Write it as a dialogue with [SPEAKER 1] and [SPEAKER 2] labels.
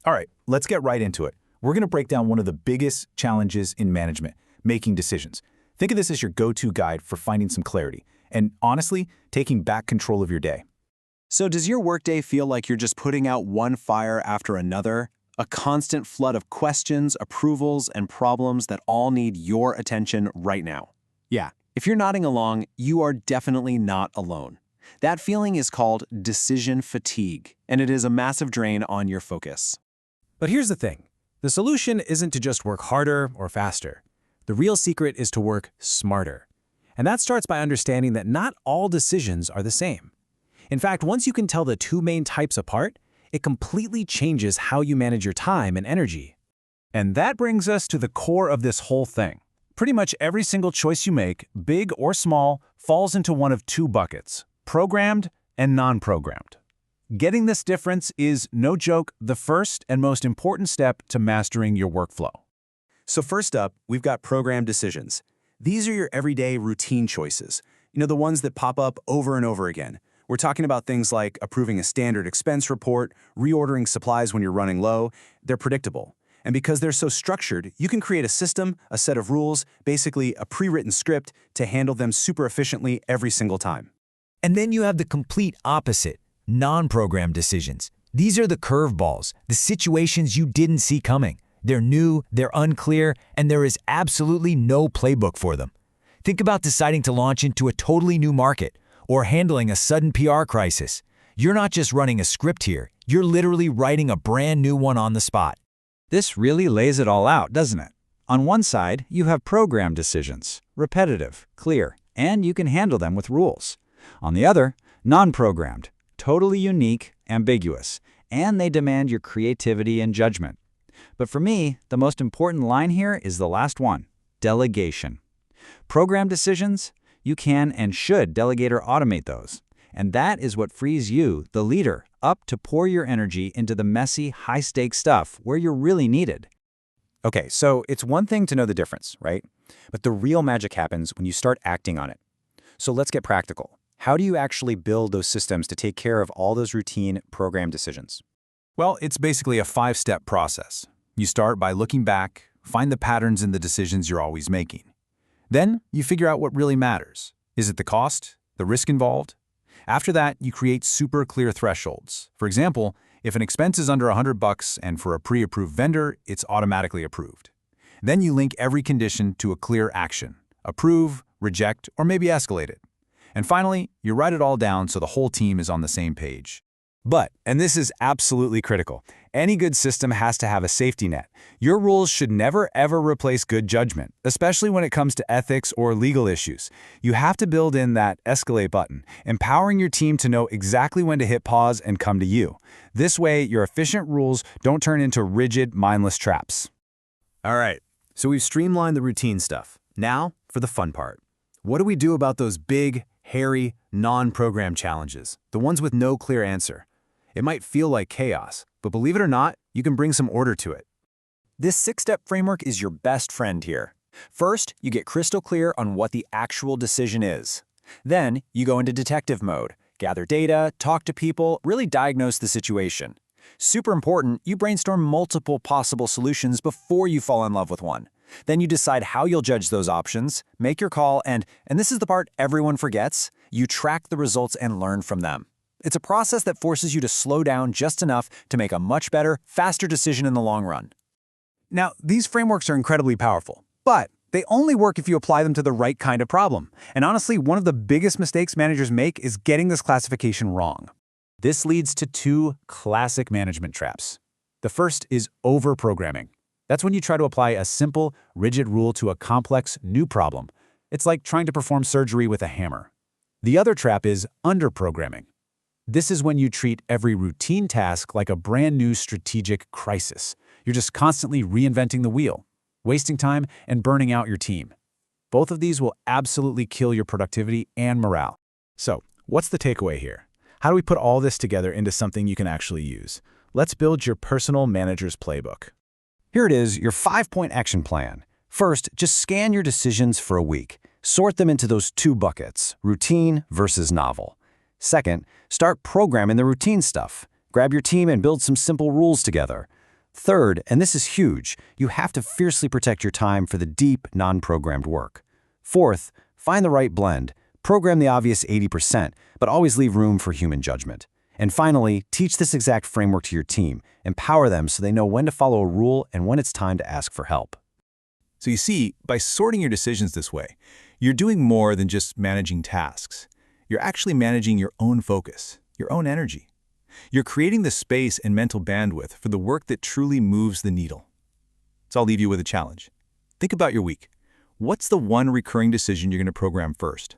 [SPEAKER 1] All right, let's get right into it. We're going to break down one of the biggest challenges in management, making decisions. Think of this as your go-to guide for finding some clarity and, honestly, taking back control of your day.
[SPEAKER 2] So does your workday feel like you're just putting out one fire after another? A constant flood of questions, approvals, and problems that all need your attention right now? Yeah, if you're nodding along, you are definitely not alone. That feeling is called decision fatigue, and it is a massive drain on your focus.
[SPEAKER 3] But here's the thing. The solution isn't to just work harder or faster. The real secret is to work smarter. And that starts by understanding that not all decisions are the same. In fact, once you can tell the two main types apart, it completely changes how you manage your time and energy.
[SPEAKER 4] And that brings us to the core of this whole thing. Pretty much every single choice you make, big or small, falls into one of two buckets: programmed and non-programmed. Getting this difference is, no joke, the first and most important step to mastering your workflow.
[SPEAKER 2] So first up, we've got programmed decisions. These are your everyday routine choices. The ones that pop up over and over again. We're talking about things like approving a standard expense report, reordering supplies when you're running low. They're predictable. And because they're so structured, you can create a system, a set of rules, basically a pre-written script to handle them super efficiently every single time.
[SPEAKER 5] And then you have the complete opposite, non-programmed decisions. These are the curveballs, the situations you didn't see coming. They're new, they're unclear, and there is absolutely no playbook for them. Think about deciding to launch into a totally new market or handling a sudden PR crisis. You're not just running a script here, you're literally writing a brand new one on the spot.
[SPEAKER 6] This really lays it all out, doesn't it? On one side, you have programmed decisions, repetitive, clear, and you can handle them with rules. On the other, non-programmed, totally unique, ambiguous, and they demand your creativity and judgment. But for me, the most important line here is the last one: delegation. Programmed decisions, you can and should delegate or automate those. And that is what frees you, the leader, up to pour your energy into the messy, high-stakes stuff where you're really needed.
[SPEAKER 1] Okay, so it's one thing to know the difference, right? But the real magic happens when you start acting on it. So let's get practical. How do you actually build those systems to take care of all those routine programmed decisions?
[SPEAKER 4] Well, it's basically a 5-step process. You start by looking back, find the patterns in the decisions you're always making. Then you figure out what really matters. Is it the cost, the risk involved? After that, you create super clear thresholds. For example, if an expense is under $100 and for a pre-approved vendor, it's automatically approved. Then you link every condition to a clear action: approve, reject, or maybe escalate it. And finally, you write it all down so the whole team is on the same page.
[SPEAKER 2] But, and this is absolutely critical, any good system has to have a safety net. Your rules should never ever replace good judgment, especially when it comes to ethics or legal issues. You have to build in that escalate button, empowering your team to know exactly when to hit pause and come to you. This way, your efficient rules don't turn into rigid, mindless traps.
[SPEAKER 1] All right, so we've streamlined the routine stuff. Now for the fun part. What do we do about those big, hairy, non-programmed challenges, the ones with no clear answer? It might feel like chaos, but believe it or not, you can bring some order to it.
[SPEAKER 2] This 6-step framework is your best friend here. First, you get crystal clear on what the actual decision is. Then, you go into detective mode, gather data, talk to people, really diagnose the situation. Super important, you brainstorm multiple possible solutions before you fall in love with one. Then you decide how you'll judge those options, make your call, and this is the part everyone forgets, you track the results and learn from them. It's a process that forces you to slow down just enough to make a much better, faster decision in the long run. Now, these frameworks are incredibly powerful, but they only work if you apply them to the right kind of problem. And honestly, one of the biggest mistakes managers make is getting this classification wrong.
[SPEAKER 1] This leads to two classic management traps. The first is over-programming. That's when you try to apply a simple, rigid rule to a complex, new problem. It's like trying to perform surgery with a hammer. The other trap is under-programming. This is when you treat every routine task like a brand new strategic crisis. You're just constantly reinventing the wheel, wasting time and burning out your team. Both of these will absolutely kill your productivity and morale. So, what's the takeaway here? How do we put all this together into something you can actually use? Let's build your personal manager's playbook.
[SPEAKER 2] Here it is, your 5-point action plan. First, just scan your decisions for a week. Sort them into those two buckets, routine versus novel. Second, start programming the routine stuff. Grab your team and build some simple rules together. Third, and this is huge, you have to fiercely protect your time for the deep, non-programmed work. Fourth, find the right blend. Program the obvious 80%, but always leave room for human judgment. And finally, teach this exact framework to your team. Empower them so they know when to follow a rule and when it's time to ask for help.
[SPEAKER 4] So you see, by sorting your decisions this way, you're doing more than just managing tasks. You're actually managing your own focus, your own energy. You're creating the space and mental bandwidth for the work that truly moves the needle. So I'll leave you with a challenge. Think about your week. What's the one recurring decision you're going to program first?